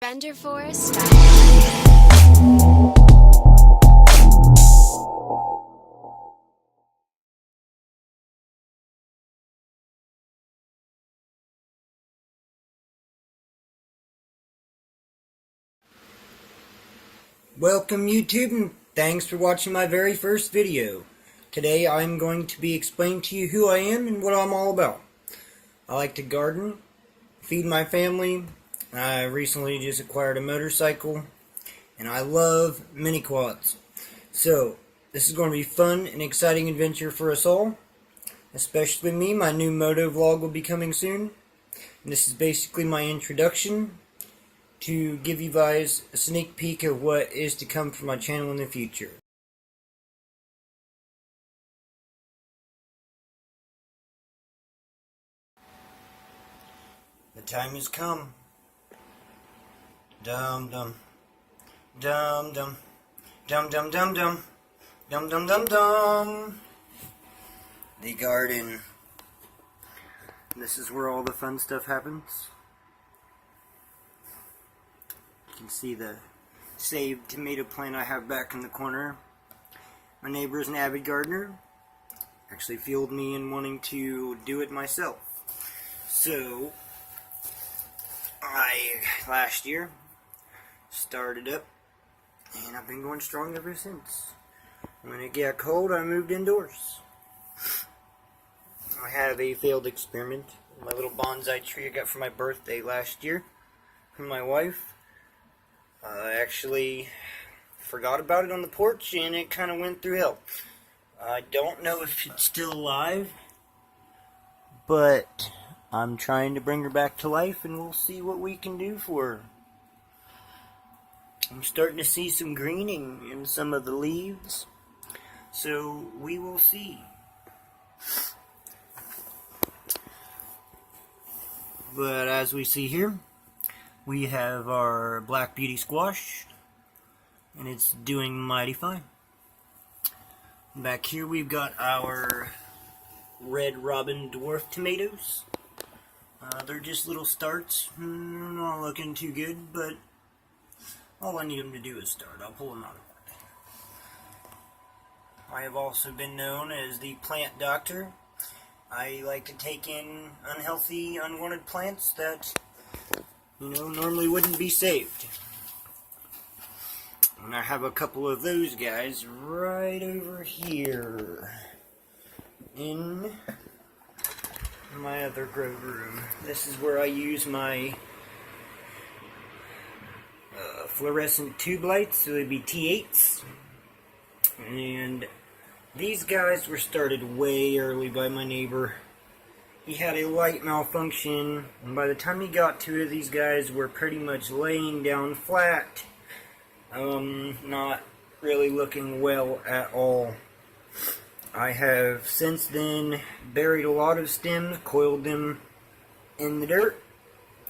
Render Forest style. Welcome YouTube, and thanks for watching my very first video. Today I'm going to be explaining to you who I am and what I'm all about. I like to garden, feed my family. I recently just acquired a motorcycle, and I love mini quads. So this is going to be fun and exciting adventure for us all, especially me. My new Motovlog will be coming soon, and this is basically my introduction to give you guys a sneak peek of what is to come from my channel in the future. The time has come. Dum dum. Dum dum. Dum dum dum dum. Dum dum dum dum. The garden. This is where all the fun stuff happens. You can see the saved tomato plant I have back in the corner. My neighbor is an avid gardener. Actually fueled me in wanting to do it myself. So, last year, started up, and I've been going strong ever since. When it got cold, I moved indoors. I have a failed experiment. My little bonsai tree I got for my birthday last year from my wife. I actually forgot about it on the porch, and it kind of went through hell. I don't know if it's still alive, but I'm trying to bring her back to life, and we'll see what we can do for her. I'm starting to see some greening in some of the leaves, so we will see. But as we see here, we have our black beauty squash, and it's doing mighty fine. Back here we've got our red robin dwarf tomatoes. They're just little starts, not looking too good, but all I need them to do is start. I'll pull them out of it. I have also been known as the plant doctor. I like to take in unhealthy, unwanted plants that normally wouldn't be saved. And I have a couple of those guys right over here in my other grow room. This is where I use my fluorescent tube lights, so they'd be T8s. And these guys were started way early by my neighbor. He had a light malfunction, and by the time he got to it, these guys were pretty much laying down flat. Not really looking well at all. I have since then buried a lot of stems, coiled them in the dirt,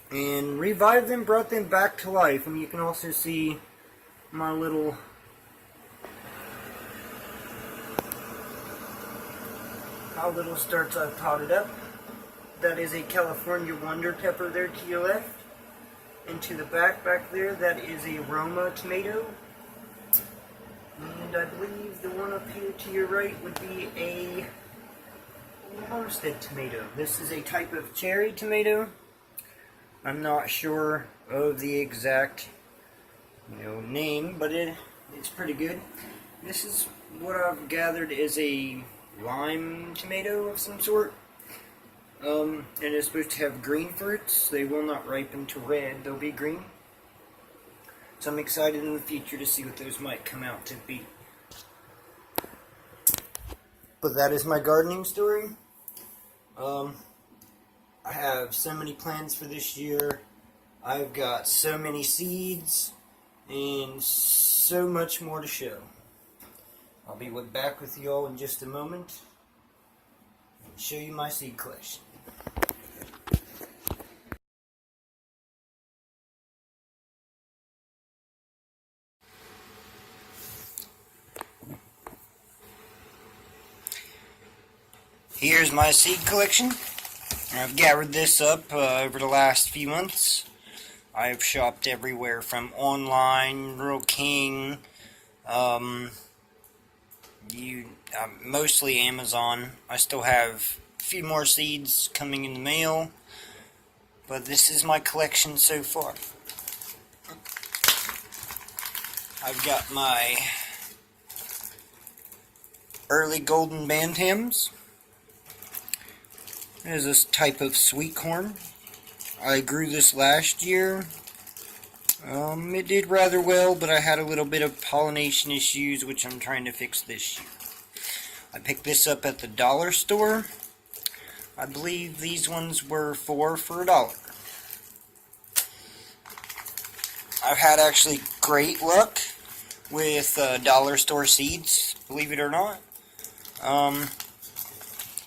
and revived them, brought them back to life. And you can also see my little starts I've potted up. That is a California Wonder Pepper there to your left. And to the back there, that is a Roma tomato. And I believe the one up here to your right would be a Homestead tomato. This is a type of cherry tomato. I'm not sure of the exact name, but it's pretty good. This is what I've gathered is a lime tomato of some sort. And it's supposed to have green fruits. They will not ripen to red, they'll be green. So I'm excited in the future to see what those might come out to be. But that is my gardening story. I have so many plans for this year. I've got so many seeds and so much more to show. I'll be back with you all in just a moment and show you my seed collection. Here's my seed collection. I've gathered this up over the last few months. I've shopped everywhere from online, Rural King, mostly Amazon. I still have a few more seeds coming in the mail, but this is my collection so far. I've got my early golden bantams. There's this type of sweet corn. I grew this last year. It did rather well, but I had a little bit of pollination issues, which I'm trying to fix this year. I picked this up at the dollar store. I believe these ones were four for $1. I've had actually great luck with dollar store seeds, believe it or not.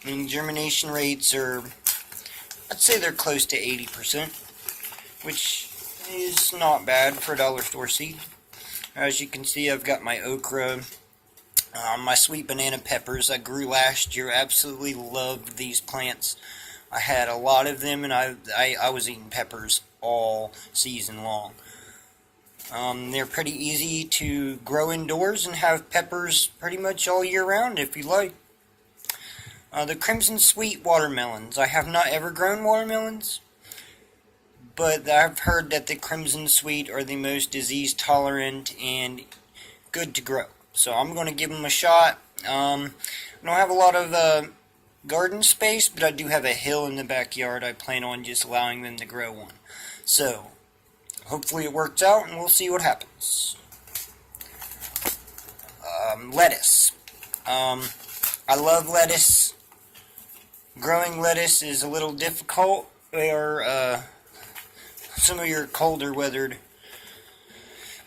Germination rates are, I'd say they're close to 80%, which is not bad for a dollar store seed. As you can see, I've got my okra, my sweet banana peppers I grew last year. Absolutely loved these plants. I had a lot of them, and I was eating peppers all season long. They're pretty easy to grow indoors and have peppers pretty much all year round if you like. The Crimson Sweet watermelons. I have not ever grown watermelons, but I've heard that the Crimson Sweet are the most disease tolerant and good to grow. So I'm going to give them a shot. I don't have a lot of garden space, but I do have a hill in the backyard. I plan on just allowing them to grow one. So hopefully it works out, and we'll see what happens. Lettuce. I love lettuce. Growing lettuce is a little difficult. They are some of your colder weathered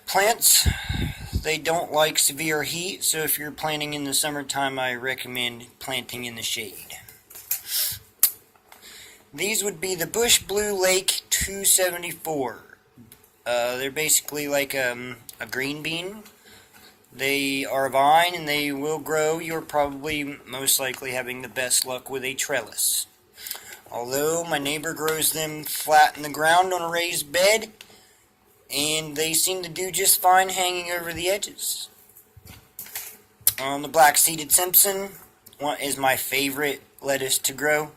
plants. They don't like severe heat, so if you're planting in the summertime, I recommend planting in the shade. These would be the Bush Blue Lake 274. They're basically like a green bean. They are a vine and they will grow. You're probably most likely having the best luck with a trellis. Although my neighbor grows them flat in the ground on a raised bed, and they seem to do just fine hanging over the edges. The black-seeded Simpson is my favorite lettuce to grow.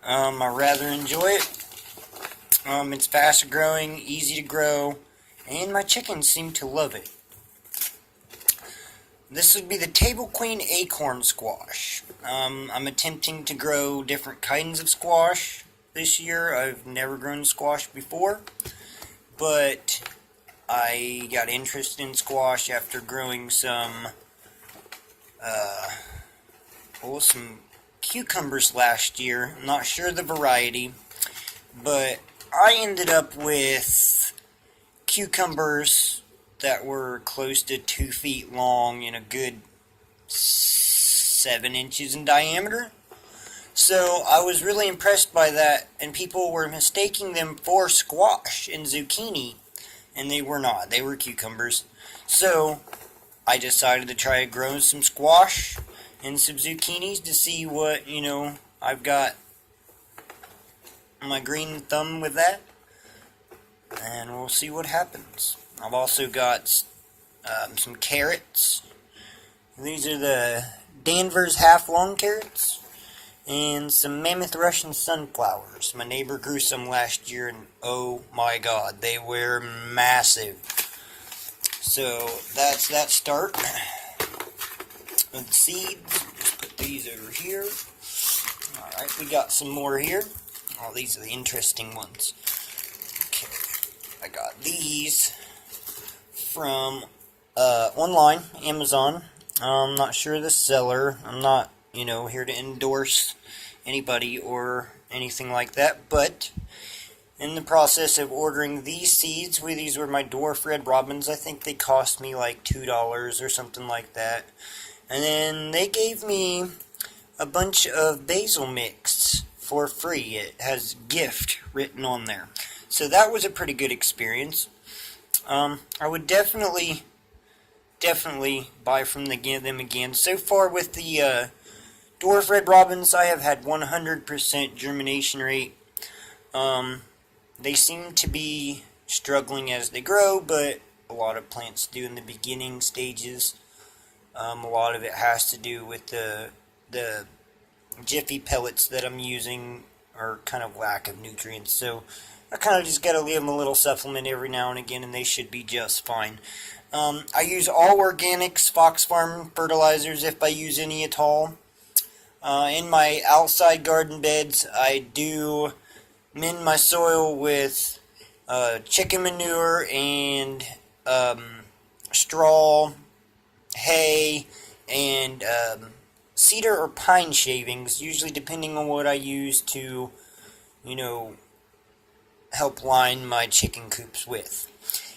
I rather enjoy it. It's fast growing, easy to grow, and my chickens seem to love it. This would be the Table Queen acorn squash. I'm attempting to grow different kinds of squash this year. I've never grown squash before, but I got interested in squash after growing some cucumbers last year. I'm not sure the variety, but I ended up with cucumbers that were close to 2 feet long and a good 7 inches in diameter. So I was really impressed by that, and people were mistaking them for squash and zucchini, and they were not. They were cucumbers. So I decided to try growing some squash and some zucchinis to see what, I've got my green thumb with that, and we'll see what happens. I've also got some carrots. These are the Danvers half-long carrots, and some Mammoth Russian sunflowers. My neighbor grew some last year, and oh my god, they were massive. So that's that start. With the seeds, just put these over here. Alright, we got some more here. Oh, these are the interesting ones. Okay, I got these from online, Amazon. I'm not sure the seller. I'm not, here to endorse anybody or anything like that, but in the process of ordering these seeds, these were my dwarf red robins. I think they cost me like $2 or something like that. And then they gave me a bunch of basil mix for free. It has gift written on there. So that was a pretty good experience. I would definitely buy from them again. So far with the dwarf red robins, I have had 100% germination rate. They seem to be struggling as they grow, but a lot of plants do in the beginning stages. A lot of it has to do with the Jiffy pellets that I'm using are kind of lack of nutrients, so I kind of just got to give them a little supplement every now and again, and they should be just fine. I use all organics, Fox Farm fertilizers if I use any at all. In my outside garden beds, I do min my soil with chicken manure and straw, hay, and cedar or pine shavings, usually depending on what I use to, help line my chicken coops with.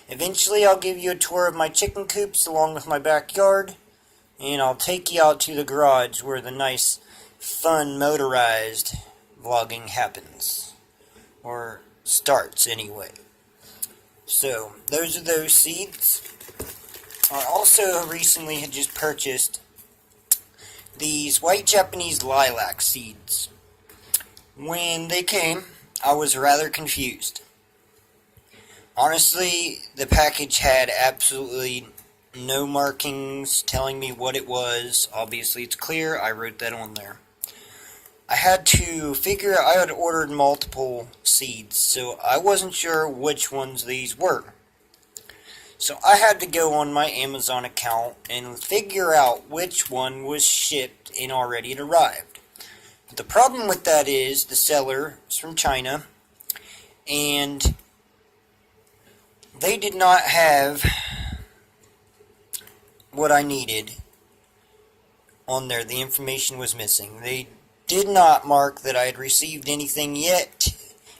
Eventually I'll give you a tour of my chicken coops along with my backyard, and I'll take you out to the garage where the nice, fun, motorized vlogging happens. Or starts, anyway. So, those are those seeds. I also recently had just purchased these white Japanese lilac seeds. When they came, I was rather confused. Honestly, the package had absolutely no markings telling me what it was. Obviously, it's clear. I wrote that on there. I had to figure out, I had ordered multiple seeds, so I wasn't sure which ones these were. So I had to go on my Amazon account and figure out which one was shipped and already had arrived. But the problem with that is the seller is from China, and they did not have what I needed on there. The information was missing. They did not mark that I had received anything yet,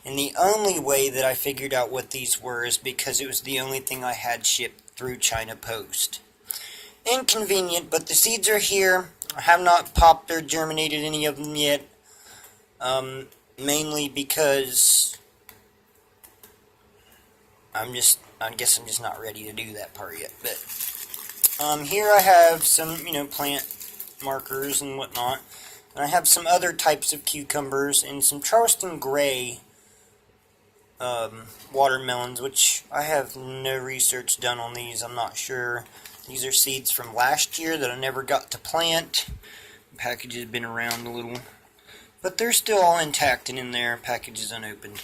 and the only way that I figured out what these were is because it was the only thing I had shipped through China Post. Inconvenient, but the seeds are here. I have not popped or germinated any of them yet, mainly because I guess I'm just not ready to do that part yet. But here I have some, plant markers and whatnot. And I have some other types of cucumbers and some Charleston Gray watermelons, which I have no research done on these. I'm not sure. These are seeds from last year that I never got to plant. The package has been around a little, but they're still all intact and in there. Package is unopened.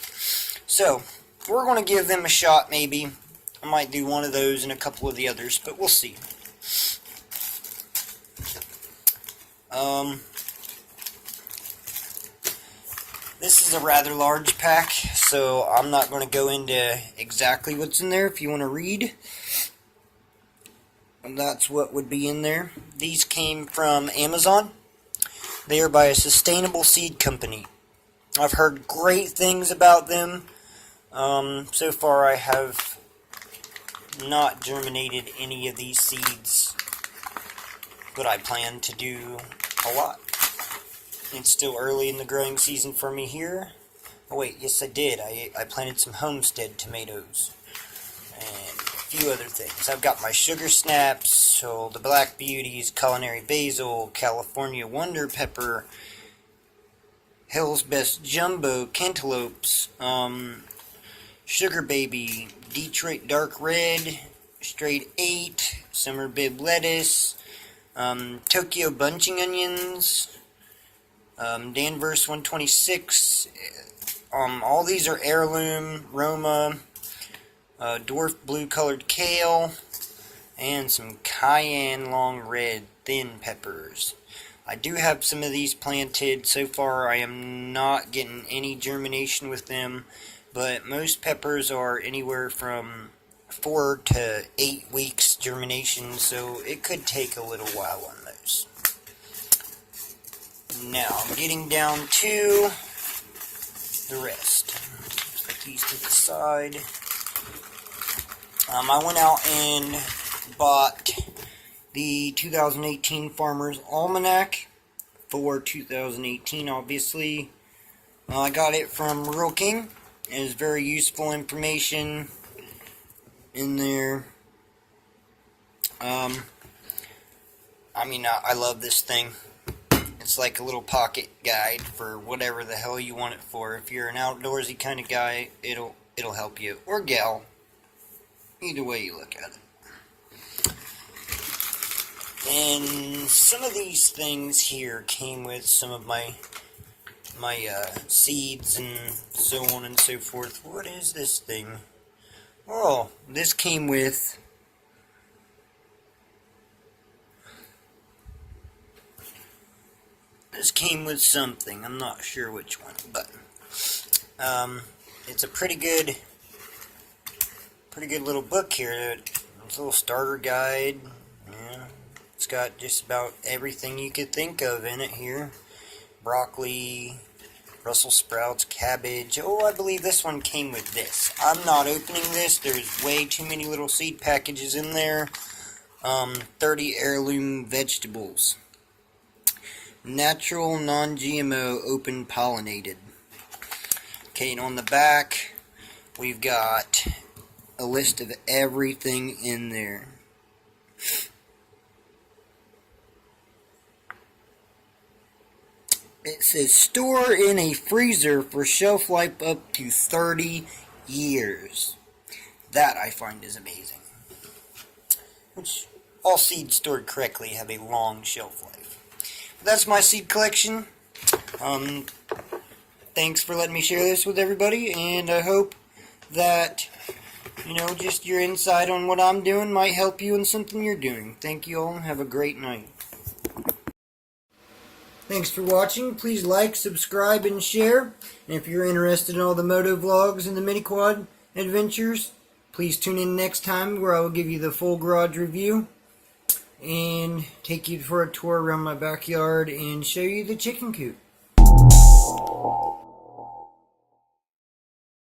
So we're going to give them a shot. Maybe I might do one of those and a couple of the others, but we'll see. This is a rather large pack, so I'm not going to go into exactly what's in there. If you want to read, and that's what would be in there. These came from Amazon. They are by a sustainable seed company. I've heard great things about them. So far I have not germinated any of these seeds, but I plan to do a lot. It's still early in the growing season for me here. Oh wait, yes I did. I planted some homestead tomatoes and a few other things. I've got my sugar snaps, so the black beauties, culinary basil, California wonder pepper, Hell's Best jumbo cantaloupes, sugar baby, Detroit dark red, straight 8, summer bib lettuce, Tokyo bunching onions, Danvers 126, all these are heirloom, Roma, dwarf blue colored kale, and some cayenne long red thin peppers. I do have some of these planted. So far I am not getting any germination with them, but most peppers are anywhere from 4 to 8 weeks germination, so it could take a little while on those. Now, I'm getting down to the rest. Put these to the side. I went out and bought the 2018 Farmer's Almanac for 2018, obviously. I got it from Rural King. It is very useful information in there. I love this thing. It's like a little pocket guide for whatever the hell you want it for. If you're an outdoorsy kind of guy, it'll help you. Or gal. either way you look at it. And some of these things here came with some of my seeds and so on and so forth. What is this thing? Oh, this came with something. I'm not sure which one, but it's a pretty good little book here. It's a little starter guide. Yeah, it's got just about everything you could think of in it here. Broccoli, Brussels sprouts, cabbage. Oh, I believe this one came with this. I'm not opening this. There's way too many little seed packages in there. 30 heirloom vegetables. Natural, non-GMO, open pollinated. Okay, and on the back, we've got a list of everything in there. It says store in a freezer for shelf life up to 30 years. That I find is amazing. Which all seeds stored correctly have a long shelf life. That's my seed collection. Thanks for letting me share this with everybody, and I hope that, just your insight on what I'm doing might help you in something you're doing. Thank you all, and have a great night. Thanks for watching. Please like, subscribe, and share. And if you're interested in all the moto vlogs and the mini quad adventures, please tune in next time where I will give you the full garage review and take you for a tour around my backyard and show you the chicken coop.